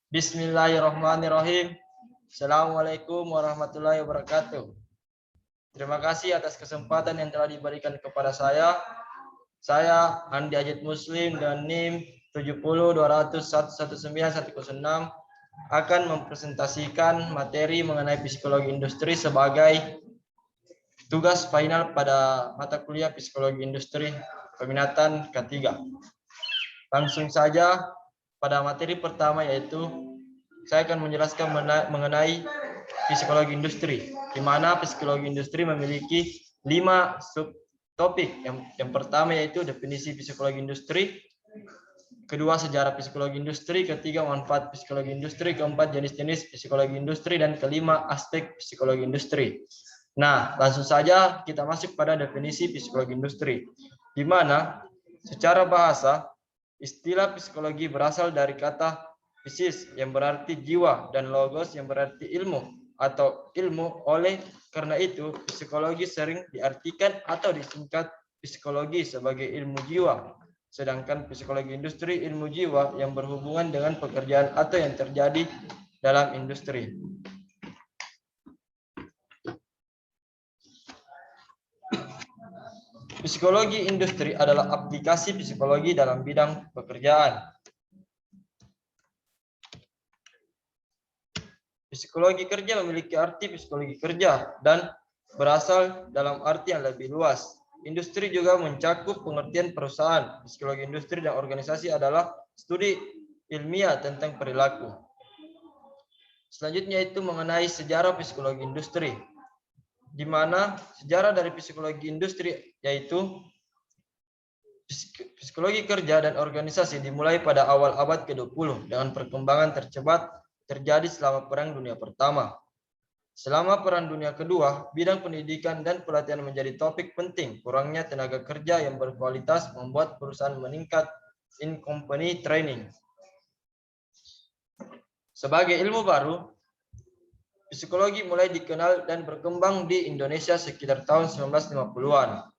Bismillahirrahmanirrahim. Assalamualaikum warahmatullahi wabarakatuh. Terima kasih atas kesempatan yang telah diberikan kepada saya. Saya Andi Ajit Muslim dan NIM 7020119106 akan mempresentasikan materi mengenai psikologi industri sebagai tugas final pada mata kuliah psikologi industri peminatan ketiga. Langsung saja pada materi pertama, yaitu saya akan menjelaskan mengenai psikologi industri, di mana psikologi industri memiliki 5 subtopik. Yang pertama yaitu definisi psikologi industri, kedua sejarah psikologi industri, ketiga manfaat psikologi industri, keempat jenis-jenis psikologi industri, dan kelima aspek psikologi industri. Nah, langsung saja kita masuk pada definisi psikologi industri, di mana secara bahasa istilah psikologi berasal dari kata psikis yang berarti jiwa dan logos yang berarti ilmu atau ilmu. Oleh karena itu, psikologi sering diartikan atau disingkat psikologi sebagai ilmu jiwa. Sedangkan psikologi industri ilmu jiwa yang berhubungan dengan pekerjaan atau yang terjadi dalam industri. Psikologi industri adalah aplikasi psikologi dalam bidang pekerjaan. Psikologi kerja memiliki arti psikologi kerja dan berasal dalam arti yang lebih luas. Industri juga mencakup pengertian perusahaan. Psikologi industri dan organisasi adalah studi ilmiah tentang perilaku. Selanjutnya itu mengenai sejarah psikologi industri, di mana sejarah dari psikologi industri yaitu psikologi kerja dan organisasi dimulai pada awal abad ke-20 dengan perkembangan tercepat terjadi selama Perang Dunia Pertama. Selama Perang Dunia Kedua, bidang pendidikan dan pelatihan menjadi topik penting. Kurangnya tenaga kerja yang berkualitas membuat perusahaan meningkat in-company training. Sebagai ilmu baru, psikologi mulai dikenal dan berkembang di Indonesia sekitar tahun 1950-an.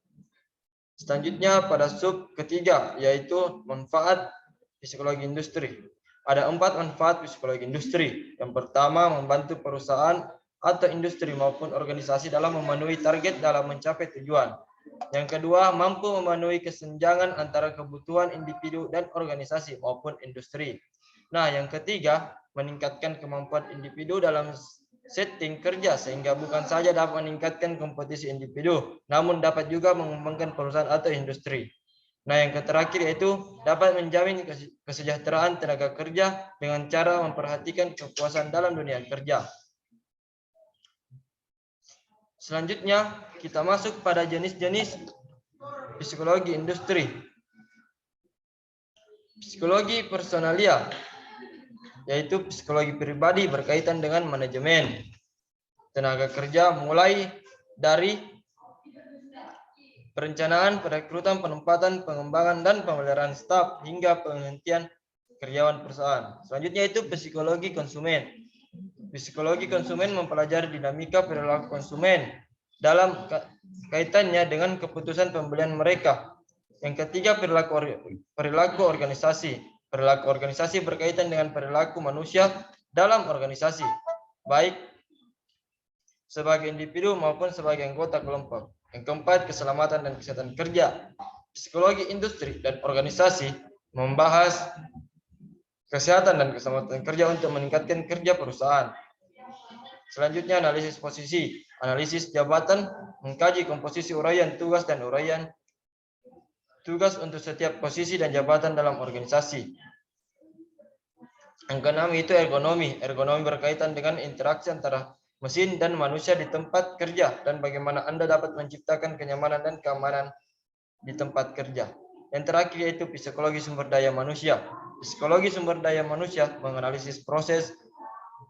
Selanjutnya pada sub ketiga, yaitu manfaat psikologi industri. Ada 4 manfaat psikologi industri. Yang pertama, membantu perusahaan atau industri maupun organisasi dalam memenuhi target dalam mencapai tujuan. Yang kedua, mampu memenuhi kesenjangan antara kebutuhan individu dan organisasi maupun industri. Nah, yang ketiga, meningkatkan kemampuan individu dalam setting kerja sehingga bukan saja dapat meningkatkan kompetisi individu, namun dapat juga mengembangkan perusahaan atau industri. Nah, yang terakhir yaitu dapat menjamin kesejahteraan tenaga kerja dengan cara memperhatikan kepuasan dalam dunia kerja. Selanjutnya, kita masuk pada jenis-jenis psikologi industri. Psikologi personalia, yaitu psikologi pribadi berkaitan dengan manajemen tenaga kerja, mulai dari perencanaan, perekrutan, penempatan, pengembangan, dan pemeliharaan staf hingga penghentian karyawan perusahaan. Selanjutnya itu psikologi konsumen. Psikologi konsumen mempelajari dinamika perilaku konsumen dalam kaitannya dengan keputusan pembelian mereka. Yang ketiga, perilaku organisasi. Perilaku organisasi berkaitan dengan perilaku manusia dalam organisasi, baik sebagai individu maupun sebagai anggota kelompok. Yang keempat, keselamatan dan kesehatan kerja. Psikologi industri dan organisasi membahas kesehatan dan keselamatan kerja untuk meningkatkan kerja perusahaan. Selanjutnya, analisis posisi. Analisis jabatan, mengkaji komposisi uraian tugas dan uraian tugas untuk setiap posisi dan jabatan dalam organisasi. Yang keenam itu ergonomi. Ergonomi berkaitan dengan interaksi antara mesin dan manusia di tempat kerja dan bagaimana Anda dapat menciptakan kenyamanan dan keamanan di tempat kerja. Yang terakhir yaitu psikologi sumber daya manusia. Psikologi sumber daya manusia menganalisis proses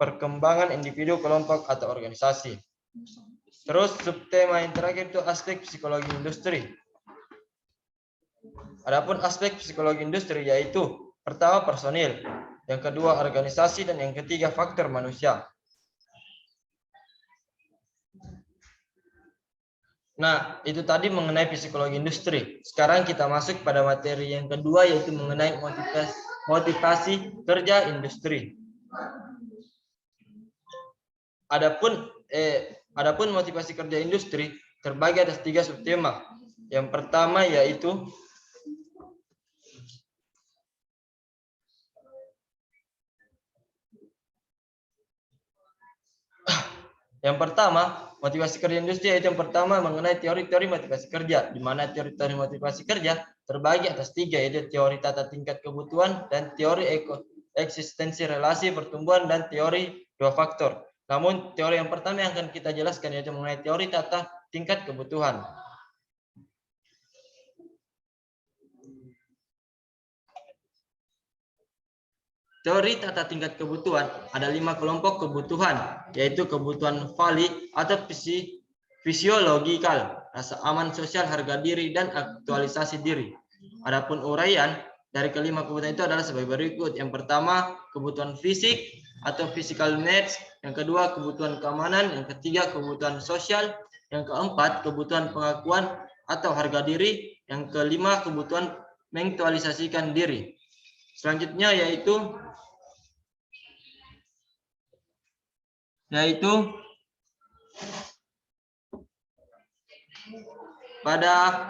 perkembangan individu, kelompok, atau organisasi. Terus subtema yang terakhir itu aspek psikologi industri. Adapun aspek psikologi industri yaitu pertama personil, yang kedua organisasi, dan yang ketiga faktor manusia. Nah, itu tadi mengenai psikologi industri. Sekarang kita masuk pada materi yang kedua, yaitu mengenai motivasi kerja industri. Adapun motivasi kerja industri terbagi atas 3 subtema. Yang pertama yaitu motivasi kerja industri, yaitu yang pertama mengenai teori-teori motivasi kerja, di mana teori-teori motivasi kerja terbagi atas 3, yaitu teori tata tingkat kebutuhan dan teori eksistensi relasi pertumbuhan dan teori 2 faktor. Namun teori yang pertama yang akan kita jelaskan yaitu mengenai teori tata tingkat kebutuhan. Teori tata tingkat kebutuhan ada 5 kelompok kebutuhan, yaitu kebutuhan valid atau fisiologikal, rasa aman sosial, harga diri, dan aktualisasi diri. Adapun uraian dari kelima kebutuhan itu adalah sebagai berikut. Yang pertama, kebutuhan fisik atau physical needs. Yang kedua, kebutuhan keamanan. Yang ketiga, kebutuhan sosial. Yang keempat, kebutuhan pengakuan atau harga diri. Yang kelima, kebutuhan mengaktualisasikan diri. Selanjutnya yaitu pada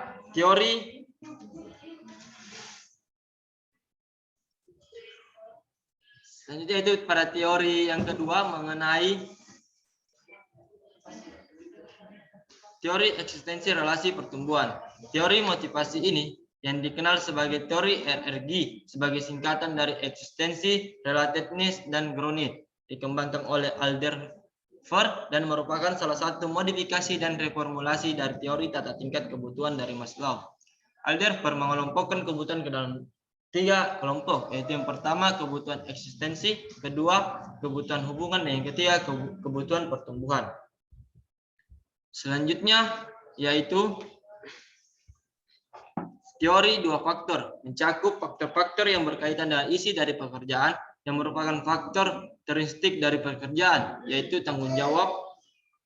teori yang kedua mengenai teori eksistensi relasi pertumbuhan. Teori motivasi ini yang dikenal sebagai teori RRG sebagai singkatan dari eksistensi, relativeness, dan grounding, dikembangkan oleh Alderfer dan merupakan salah satu modifikasi dan reformulasi dari teori tata tingkat kebutuhan dari Maslow. Alderfer mengelompokkan kebutuhan ke dalam 3 kelompok, yaitu yang pertama kebutuhan eksistensi, kedua kebutuhan hubungan, dan yang ketiga kebutuhan pertumbuhan. Selanjutnya yaitu teori 2 faktor, mencakup faktor-faktor yang berkaitan dengan isi dari pekerjaan yang merupakan faktor karakteristik dari pekerjaan, yaitu tanggung jawab,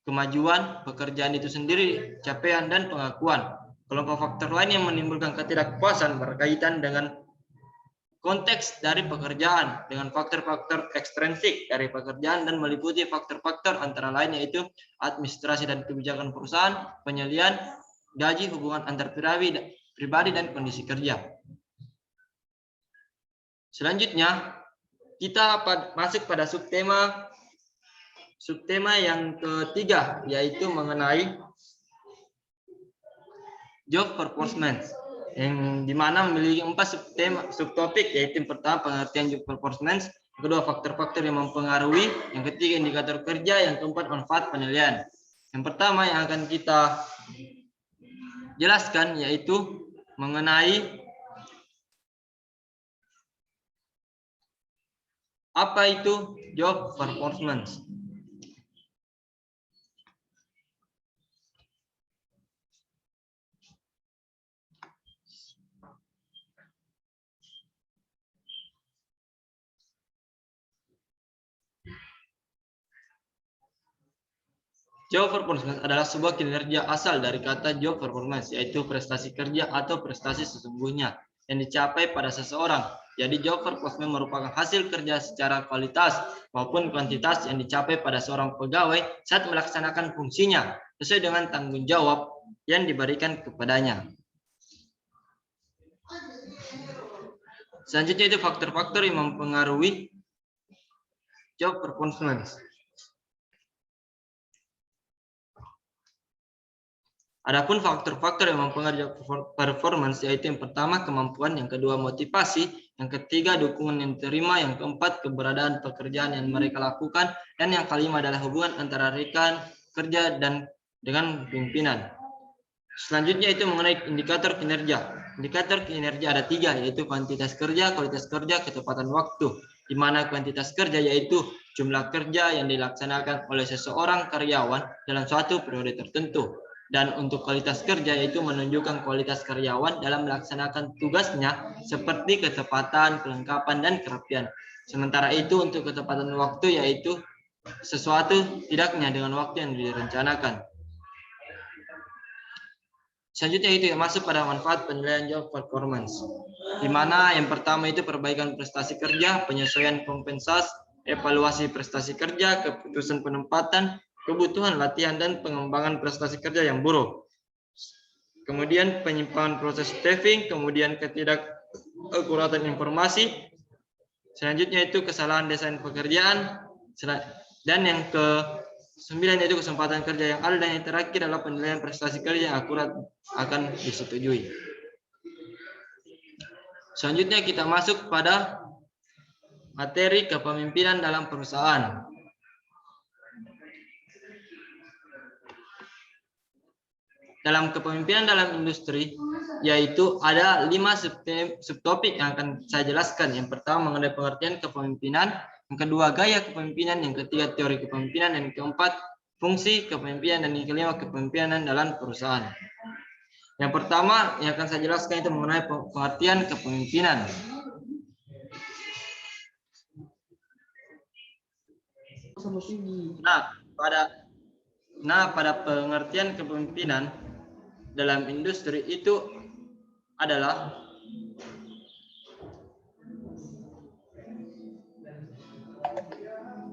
kemajuan, pekerjaan itu sendiri, capaian, dan pengakuan. Kelompok faktor lain yang menimbulkan ketidakpuasan berkaitan dengan konteks dari pekerjaan, dengan faktor-faktor ekstrinsik dari pekerjaan dan meliputi faktor-faktor antara lain yaitu administrasi dan kebijakan perusahaan, penyediaan, gaji, hubungan antar pribadi, dan kondisi kerja. Selanjutnya, kita masuk pada subtema yang ketiga, yaitu mengenai job performance, yang dimana memiliki 4 subtopik, yaitu yang pertama pengertian job performance, kedua faktor-faktor yang mempengaruhi, yang ketiga indikator kerja, yang keempat manfaat penilaian. Yang pertama yang akan kita jelaskan yaitu mengenai apa itu job performance. Job performance adalah sebuah kinerja asal dari kata job performance, yaitu prestasi kerja atau prestasi sesungguhnya yang dicapai pada seseorang. Jadi job performance merupakan hasil kerja secara kualitas maupun kuantitas yang dicapai pada seorang pegawai saat melaksanakan fungsinya sesuai dengan tanggung jawab yang diberikan kepadanya. Selanjutnya itu faktor-faktor yang mempengaruhi job performance. Adapun faktor-faktor yang mempengaruhi performance yaitu yang pertama kemampuan, yang kedua motivasi, yang ketiga dukungan yang diterima, yang keempat keberadaan pekerjaan yang mereka lakukan, dan yang kelima adalah hubungan antara rekan kerja dan dengan pimpinan. Selanjutnya itu mengenai indikator kinerja. Indikator kinerja ada 3, yaitu kuantitas kerja, kualitas kerja, ketepatan waktu. Di mana kuantitas kerja yaitu jumlah kerja yang dilaksanakan oleh seseorang karyawan dalam suatu periode tertentu. Dan untuk kualitas kerja yaitu menunjukkan kualitas karyawan dalam melaksanakan tugasnya seperti ketepatan, kelengkapan, dan kerapian. Sementara itu untuk ketepatan waktu yaitu sesuatu tidaknya dengan waktu yang direncanakan. Selanjutnya itu yang masuk pada manfaat penilaian job performance, di mana yang pertama itu perbaikan prestasi kerja, penyesuaian evaluasi prestasi kerja, keputusan penempatan, kebutuhan latihan, dan pengembangan prestasi kerja yang buruk. Kemudian penyimpangan proses staffing, kemudian ketidakakuratan informasi. Selanjutnya itu kesalahan desain pekerjaan, dan yang ke-9 yaitu kesempatan kerja yang adil, dan yang terakhir adalah penilaian prestasi kerja yang akurat akan disetujui. Selanjutnya kita masuk pada materi kepemimpinan dalam perusahaan. Dalam kepemimpinan dalam industri, yaitu ada 5 subtopik yang akan saya jelaskan. Yang pertama mengenai pengertian kepemimpinan, yang kedua gaya kepemimpinan, yang ketiga teori kepemimpinan, yang keempat fungsi kepemimpinan, dan yang kelima kepemimpinan dalam perusahaan. Yang pertama yang akan saya jelaskan itu mengenai pengertian kepemimpinan. Pada pengertian kepemimpinan dalam industri itu adalah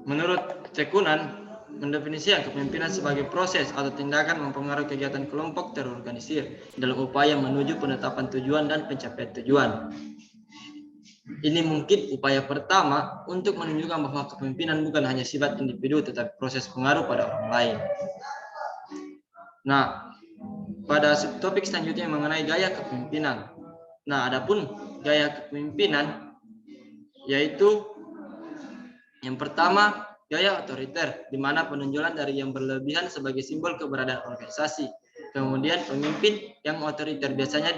menurut Cekunan mendefinisikan kepemimpinan sebagai proses atau tindakan mempengaruhi kegiatan kelompok terorganisir dalam upaya menuju penetapan tujuan dan pencapaian tujuan. Ini mungkin upaya pertama untuk menunjukkan bahwa kepemimpinan bukan hanya sifat individu tetapi proses pengaruh pada orang lain. Nah, pada subtopik selanjutnya mengenai gaya kepemimpinan. Nah, adapun gaya kepemimpinan yaitu yang pertama gaya otoriter, di mana penonjolan dari yang berlebihan sebagai simbol keberadaan organisasi. Kemudian pemimpin yang otoriter biasanya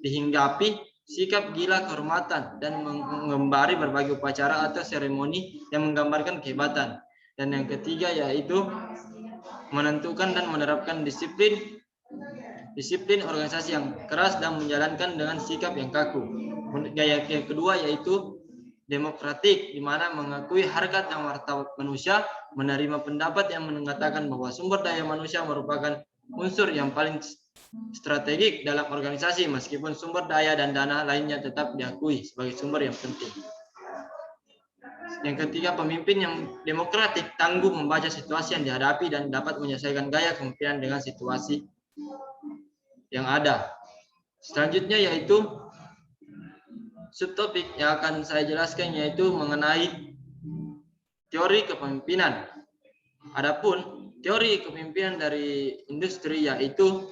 dihinggapi sikap gila kehormatan dan mengembari berbagai upacara atau seremoni yang menggambarkan kehebatan. Dan yang ketiga yaitu menentukan dan menerapkan disiplin organisasi yang keras dan menjalankan dengan sikap yang kaku. Gaya yang kedua yaitu demokratik, di mana mengakui harkat dan martabat manusia, menerima pendapat yang mengatakan bahwa sumber daya manusia merupakan unsur yang paling strategik dalam organisasi, meskipun sumber daya dan dana lainnya tetap diakui sebagai sumber yang penting. Yang ketiga, pemimpin yang demokratik, tangguh membaca situasi yang dihadapi dan dapat menyelesaikan gaya kepemimpinan dengan situasi yang ada. Selanjutnya yaitu subtopik yang akan saya jelaskan yaitu mengenai teori kepemimpinan. Adapun teori kepemimpinan dari industri yaitu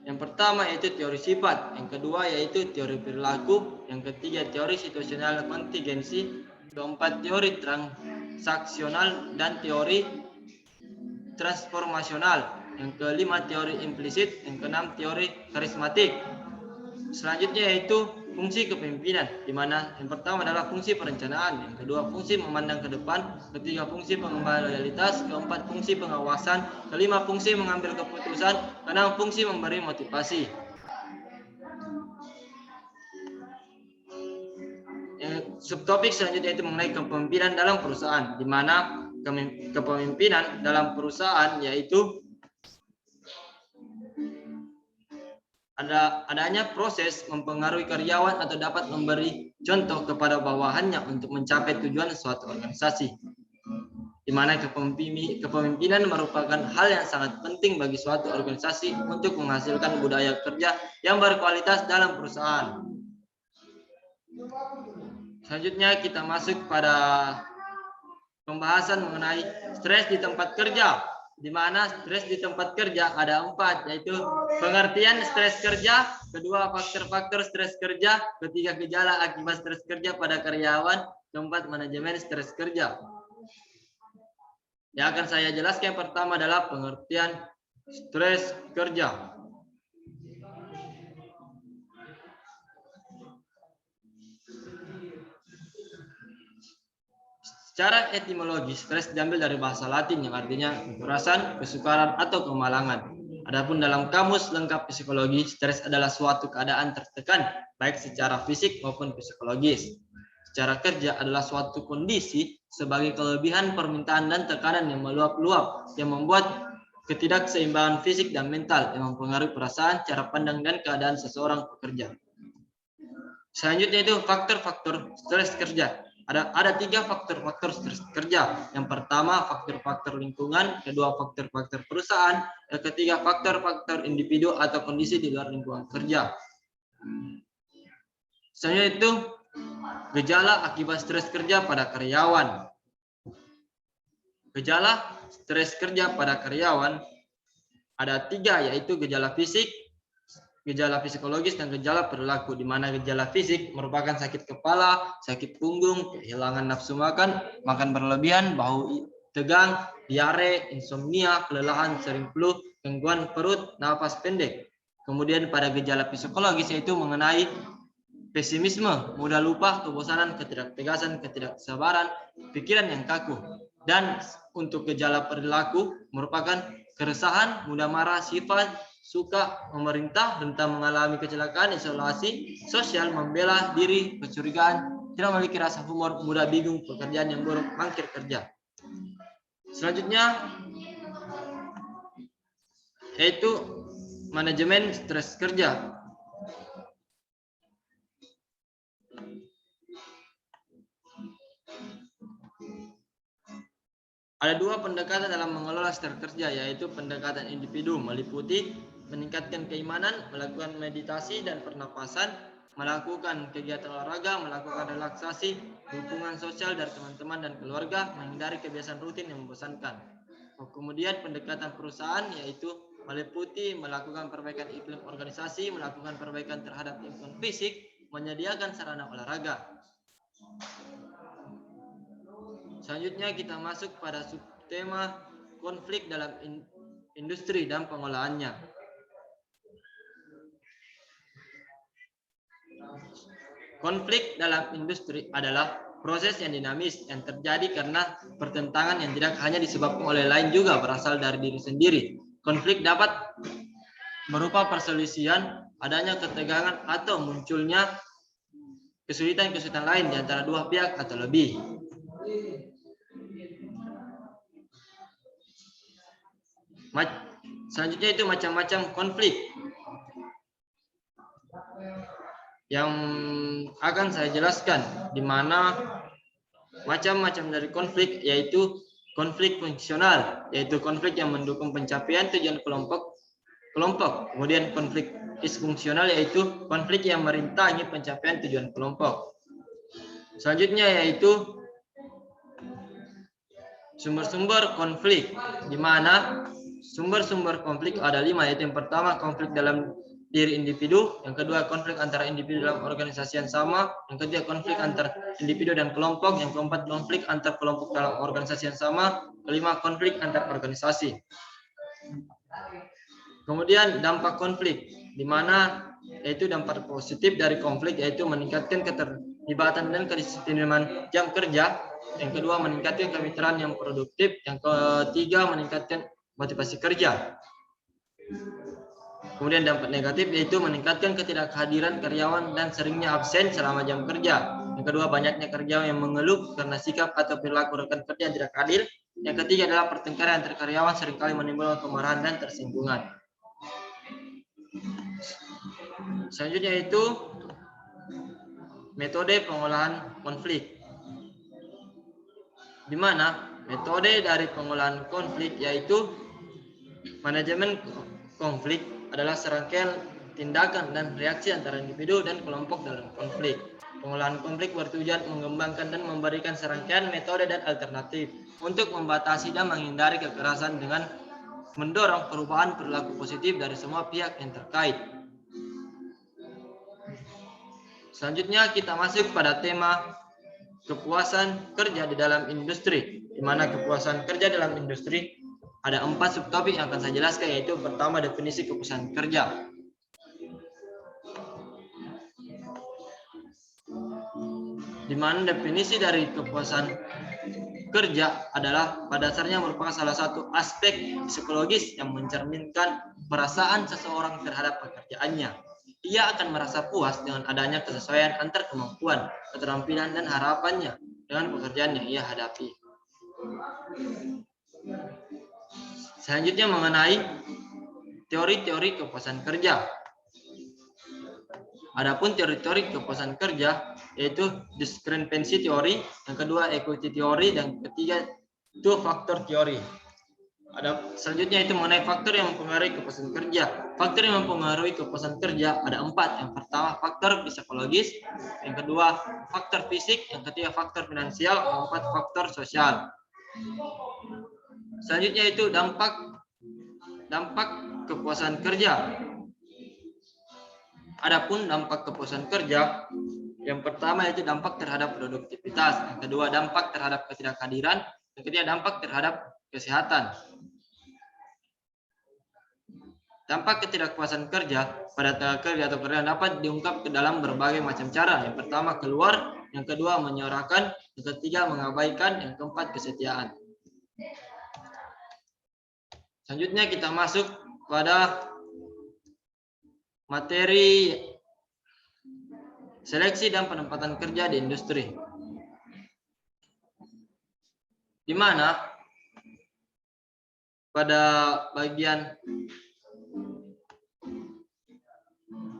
yang pertama yaitu teori sifat, yang kedua yaitu teori perilaku, yang ketiga teori situasional kontingensi, keempat teori transaksional dan teori transformasional, yang kelima teori implisit, yang keenam teori karismatik. Selanjutnya yaitu fungsi kepemimpinan, di mana yang pertama adalah fungsi perencanaan, yang kedua fungsi memandang ke depan, ketiga fungsi pengembangan loyalitas, keempat fungsi pengawasan, kelima fungsi mengambil keputusan, keenam fungsi memberi motivasi. Subtopik selanjutnya itu mengenai kepemimpinan dalam perusahaan, di mana kepemimpinan dalam perusahaan yaitu adanya proses mempengaruhi karyawan atau dapat memberi contoh kepada bawahannya untuk mencapai tujuan suatu organisasi, di mana kepemimpinan merupakan hal yang sangat penting bagi suatu organisasi untuk menghasilkan budaya kerja yang berkualitas dalam perusahaan. Selanjutnya kita masuk pada pembahasan mengenai stres di tempat kerja, di mana stres di tempat kerja ada 4, yaitu pengertian stres kerja, kedua faktor-faktor stres kerja, ketiga gejala akibat stres kerja pada karyawan, keempat manajemen stres kerja. Yang akan saya jelaskan yang pertama adalah pengertian stres kerja. Secara etimologi, stres diambil dari bahasa Latin yang artinya kekerasan, kesukaran, atau kemalangan. Adapun dalam kamus lengkap psikologi, stres adalah suatu keadaan tertekan, baik secara fisik maupun psikologis. Secara kerja adalah suatu kondisi sebagai kelebihan permintaan dan tekanan yang meluap-luap, yang membuat ketidakseimbangan fisik dan mental yang mempengaruhi perasaan, cara pandang, dan keadaan seseorang pekerja. Selanjutnya itu faktor-faktor stres kerja. Ada 3 faktor-faktor stres kerja. Yang pertama faktor-faktor lingkungan, kedua faktor-faktor perusahaan, yang ketiga faktor-faktor individu atau kondisi di luar lingkungan kerja. Selanjutnya itu gejala akibat stres kerja pada karyawan. Gejala stres kerja pada karyawan ada 3, yaitu gejala fisik, gejala psikologis, dan gejala perilaku. Di mana gejala fisik merupakan sakit kepala, sakit punggung, kehilangan nafsu makan, makan berlebihan, bau tegang, diare, insomnia, kelelahan, sering flu, gangguan perut, napas pendek. Kemudian pada gejala psikologis yaitu mengenai pesimisme, mudah lupa, kebosanan, ketidaktegasan, ketidaksabaran, pikiran yang kaku. Dan untuk gejala perilaku merupakan keresahan, mudah marah, sifat suka memerintah, rentan mengalami kecelakaan, isolasi sosial, membela diri, kecurigaan, tidak memiliki rasa humor, mudah bingung, pekerjaan yang buruk, mangkir kerja. Selanjutnya yaitu manajemen stres kerja. Ada 2 pendekatan dalam mengelola stres kerja, yaitu pendekatan individu meliputi meningkatkan keimanan, melakukan meditasi dan pernapasan, melakukan kegiatan olahraga, melakukan relaksasi, dukungan sosial dari teman-teman dan keluarga, menghindari kebiasaan rutin yang membosankan. Kemudian pendekatan perusahaan yaitu meliputi melakukan perbaikan iklim organisasi, melakukan perbaikan terhadap lingkungan fisik, menyediakan sarana olahraga. Selanjutnya kita masuk pada subtema konflik dalam industri dan pengolahannya. Konflik dalam industri adalah proses yang dinamis yang terjadi karena pertentangan yang tidak hanya disebabkan oleh lain juga berasal dari diri sendiri. Konflik dapat berupa perselisihan, adanya ketegangan atau munculnya kesulitan-kesulitan lain di antara 2 pihak atau lebih. Selanjutnya itu macam-macam konflik yang akan saya jelaskan, di mana macam-macam dari konflik yaitu konflik fungsional, yaitu konflik yang mendukung pencapaian tujuan kelompok. Kemudian konflik disfungsional yaitu konflik yang merintangi pencapaian tujuan kelompok. Selanjutnya yaitu sumber-sumber konflik, di mana sumber-sumber konflik ada 5, yaitu yang pertama konflik dalam diri individu, yang kedua konflik antara individu dalam organisasi yang sama, yang ketiga konflik antar individu dan kelompok, yang keempat konflik antar kelompok dalam organisasi yang sama, kelima konflik antar organisasi. Kemudian dampak konflik, di mana yaitu dampak positif dari konflik yaitu meningkatkan keterlibatan dan kedisiplinan jam kerja, yang kedua meningkatkan kemitraan yang produktif, yang ketiga meningkatkan motivasi kerja. Kemudian dampak negatif yaitu meningkatkan ketidakhadiran karyawan dan seringnya absen selama jam kerja. Yang kedua banyaknya karyawan yang mengeluh karena sikap atau perilaku rekan kerja yang tidak adil. Yang ketiga adalah pertengkaran antar karyawan seringkali menimbulkan kemarahan dan tersinggungan. Selanjutnya itu metode pengolahan konflik, di mana metode dari pengolahan konflik yaitu manajemen konflik adalah serangkaian tindakan dan reaksi antara individu dan kelompok dalam konflik. Pengolahan konflik bertujuan mengembangkan dan memberikan serangkaian metode dan alternatif untuk membatasi dan menghindari kekerasan dengan mendorong perubahan perilaku positif dari semua pihak yang terkait. Selanjutnya kita masuk pada tema kepuasan kerja di dalam industri, di mana kepuasan kerja dalam industri ada 4 subtopik yang akan saya jelaskan, yaitu pertama definisi kepuasan kerja. Di mana definisi dari kepuasan kerja adalah pada dasarnya merupakan salah satu aspek psikologis yang mencerminkan perasaan seseorang terhadap pekerjaannya. Ia akan merasa puas dengan adanya kesesuaian antar kemampuan, keterampilan, dan harapannya dengan pekerjaan yang ia hadapi. Selanjutnya mengenai teori-teori kepuasan kerja. Adapun teori-teori kepuasan kerja yaitu discrepancy teori, yang kedua equity teori, dan ketiga itu faktor teori. Ada selanjutnya itu mengenai faktor yang mempengaruhi kepuasan kerja. Faktor yang mempengaruhi kepuasan kerja ada 4. Yang pertama faktor psikologis, yang kedua faktor fisik, yang ketiga faktor finansial, yang keempat faktor sosial. Selanjutnya itu dampak kepuasan kerja. Adapun dampak kepuasan kerja, yang pertama itu dampak terhadap produktivitas, yang kedua dampak terhadap ketidakhadiran, yang ketiga dampak terhadap kesehatan. Dampak ketidakpuasan kerja pada tenaga kerja atau karyawan dapat diungkap ke dalam berbagai macam cara. Yang pertama keluar, yang kedua menyorakan, yang ketiga mengabaikan, yang keempat kesetiaan. Selanjutnya kita masuk pada materi seleksi dan penempatan kerja di industri, di mana pada bagian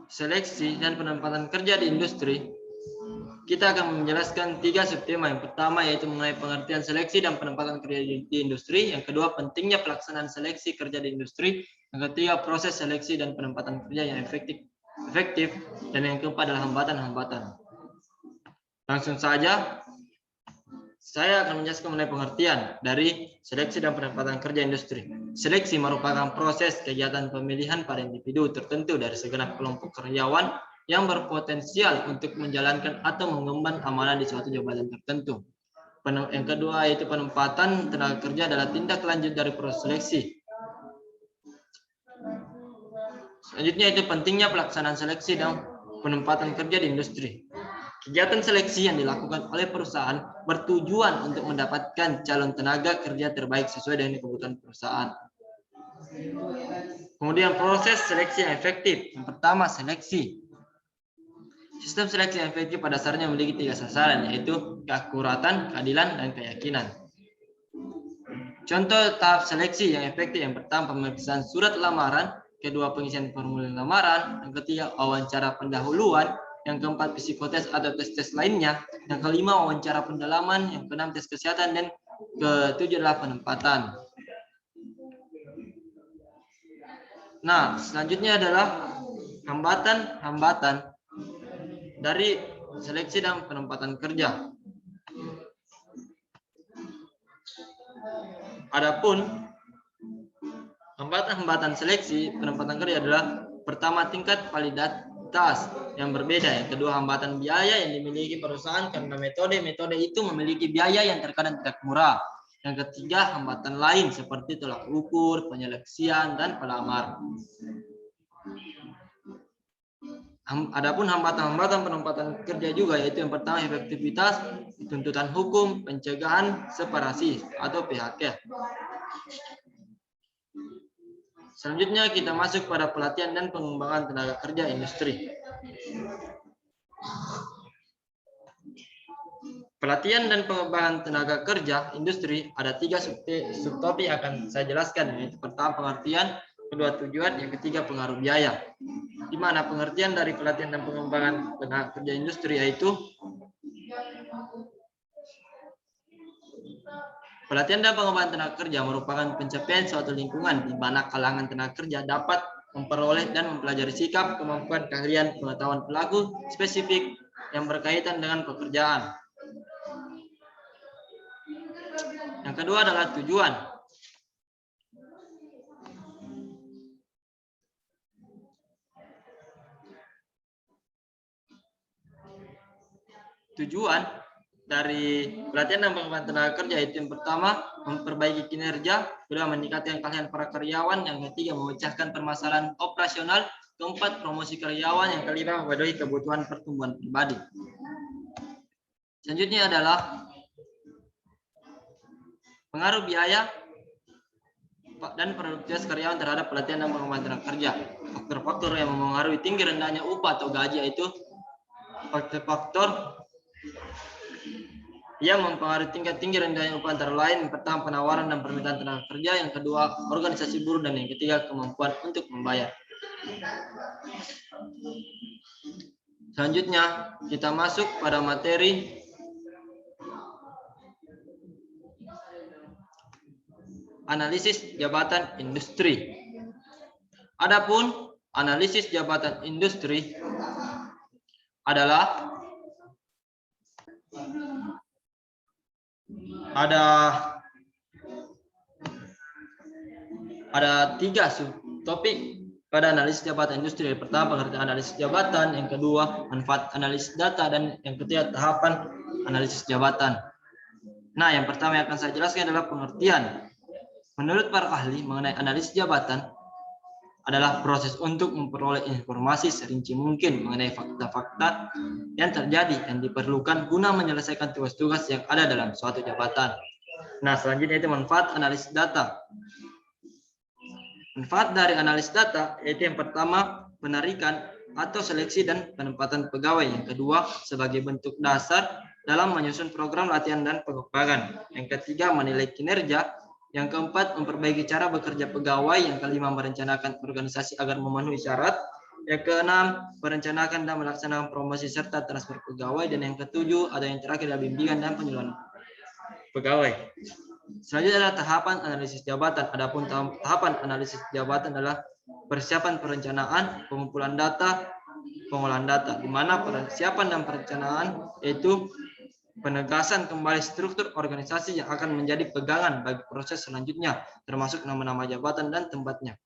seleksi dan penempatan kerja di industri kita akan menjelaskan 3 subtema. Yang pertama yaitu mengenai pengertian seleksi dan penempatan kerja di industri, yang kedua pentingnya pelaksanaan seleksi kerja di industri, yang ketiga proses seleksi dan penempatan kerja yang efektif, dan yang keempat adalah hambatan-hambatan. Langsung saja saya akan menjelaskan mengenai pengertian dari seleksi dan penempatan kerja industri. Seleksi merupakan proses kegiatan pemilihan pada individu tertentu dari segenap kelompok karyawan yang berpotensial untuk menjalankan atau mengemban amanah di suatu jabatan tertentu. Yang kedua yaitu penempatan tenaga kerja adalah tindak lanjut dari proses seleksi. Selanjutnya itu pentingnya pelaksanaan seleksi dan penempatan kerja di industri. Kegiatan seleksi yang dilakukan oleh perusahaan bertujuan untuk mendapatkan calon tenaga kerja terbaik sesuai dengan kebutuhan perusahaan. Kemudian proses seleksi yang efektif. Yang pertama seleksi. Sistem seleksi yang efektif pada dasarnya memiliki 3 sasaran, yaitu keakuratan, keadilan, dan keyakinan. Contoh tahap seleksi yang efektif: yang pertama pemeriksaan surat lamaran, kedua pengisian formulir lamaran, yang ketiga wawancara pendahuluan, yang keempat psikotes atau tes-tes lainnya, yang kelima wawancara pendalaman, yang keenam tes kesehatan, dan ketujuh adalah penempatan. Nah, selanjutnya adalah hambatan-hambatan dari seleksi dan penempatan kerja. Adapun hambatan-hambatan seleksi penempatan kerja adalah pertama tingkat validitas yang berbeda, yang kedua hambatan biaya yang dimiliki perusahaan karena metode itu memiliki biaya yang terkadang tidak murah, yang ketiga hambatan lain seperti tolak ukur, penyeleksian, dan pelamar. Adapun hambatan-hambatan penempatan kerja juga yaitu yang pertama efektivitas, tuntutan hukum, pencegahan separasi atau PHK. Selanjutnya kita masuk pada pelatihan dan pengembangan tenaga kerja industri. Pelatihan dan pengembangan tenaga kerja industri ada 3 subtopik akan saya jelaskan, yaitu pertama pengertian, kedua tujuan, yang ketiga pengaruh biaya. Di mana pengertian dari pelatihan dan pengembangan tenaga kerja industri yaitu pelatihan dan pengembangan tenaga kerja merupakan pencapaian suatu lingkungan di mana kalangan tenaga kerja dapat memperoleh dan mempelajari sikap, kemampuan, keahlian, pengetahuan pelaku spesifik yang berkaitan dengan pekerjaan. Yang kedua adalah tujuan. Tujuan dari pelatihan dan pengembangan tenaga kerja itu yang pertama memperbaiki kinerja, kedua meningkatkan keahlian para karyawan, yang ketiga memecahkan permasalahan operasional, keempat promosi karyawan, yang kelima memenuhi kebutuhan pertumbuhan pribadi. Selanjutnya adalah pengaruh biaya dan produktivitas karyawan terhadap pelatihan dan pengembangan tenaga kerja. Faktor-faktor yang mempengaruhi tinggi rendahnya upah atau gaji yaitu faktor-faktor yang mempengaruhi tinggi rendahnya upah antara lain: yang pertama penawaran dan permintaan tenaga kerja, yang kedua organisasi buruh, dan yang ketiga kemampuan untuk membayar. Selanjutnya kita masuk pada materi analisis jabatan industri. Adapun analisis jabatan industri adalah ada 3 subtopik pada analisis jabatan industri. Yang pertama, pengertian analisis jabatan, yang kedua, manfaat analisis data, dan yang ketiga, tahapan analisis jabatan. Nah, yang pertama yang akan saya jelaskan adalah pengertian. Menurut para ahli mengenai analisis jabatan adalah proses untuk memperoleh informasi serinci mungkin mengenai fakta-fakta yang terjadi yang diperlukan guna menyelesaikan tugas-tugas yang ada dalam suatu jabatan. Nah, selanjutnya itu manfaat analisis data. Manfaat dari analisis data yaitu yang pertama, penarikan atau seleksi dan penempatan pegawai. Yang kedua, sebagai bentuk dasar dalam menyusun program latihan dan pengembangan. Yang ketiga, menilai kinerja. Yang keempat, memperbaiki cara bekerja pegawai. Yang kelima, merencanakan organisasi agar memenuhi syarat. Yang keenam, merencanakan dan melaksanakan promosi serta transfer pegawai. Dan yang ketujuh, ada yang terakhir adalah bimbingan dan penyuluhan pegawai. Selanjutnya adalah tahapan analisis jabatan. Adapun tahapan analisis jabatan adalah persiapan perencanaan, pengumpulan data, pengolahan data, di mana persiapan dan perencanaan yaitu penegasan kembali struktur organisasi yang akan menjadi pegangan bagi proses selanjutnya, termasuk nama-nama jabatan dan tempatnya.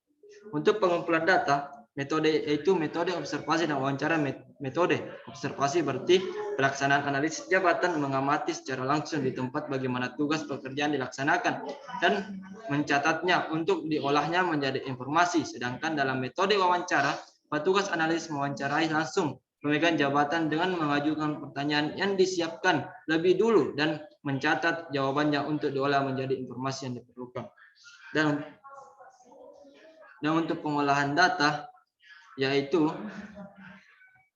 Untuk pengumpulan data, metode yaitu metode observasi dan wawancara. Metode observasi berarti pelaksanaan analisis jabatan, mengamati secara langsung di tempat bagaimana tugas pekerjaan dilaksanakan dan mencatatnya untuk diolahnya menjadi informasi. Sedangkan dalam metode wawancara, petugas analis mewawancarai langsung pemegang jabatan dengan mengajukan pertanyaan yang disiapkan lebih dulu dan mencatat jawabannya untuk diolah menjadi informasi yang diperlukan. Dan untuk pengolahan data yaitu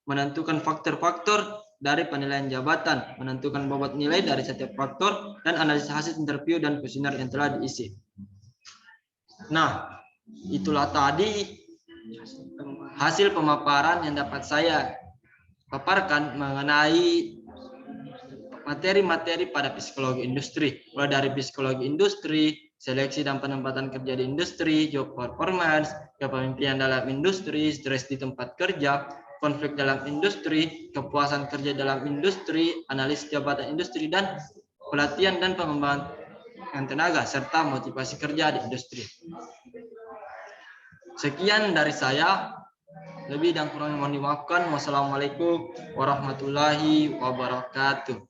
menentukan faktor-faktor dari penilaian jabatan, menentukan bobot nilai dari setiap faktor, dan analisis hasil interview dan kuesioner yang telah diisi. Nah, itulah tadi hasil pemaparan yang dapat saya paparkan mengenai materi-materi pada psikologi industri, mulai dari psikologi industri, seleksi dan penempatan kerja di industri, job performance, kepemimpinan dalam industri, stres di tempat kerja, konflik dalam industri, kepuasan kerja dalam industri, analisis jabatan industri, dan pelatihan dan pengembangan tenaga, serta motivasi kerja di industri. Sekian dari saya. Lebih dan kurang mohon dimaafkan. Wassalamualaikum warahmatullahi wabarakatuh.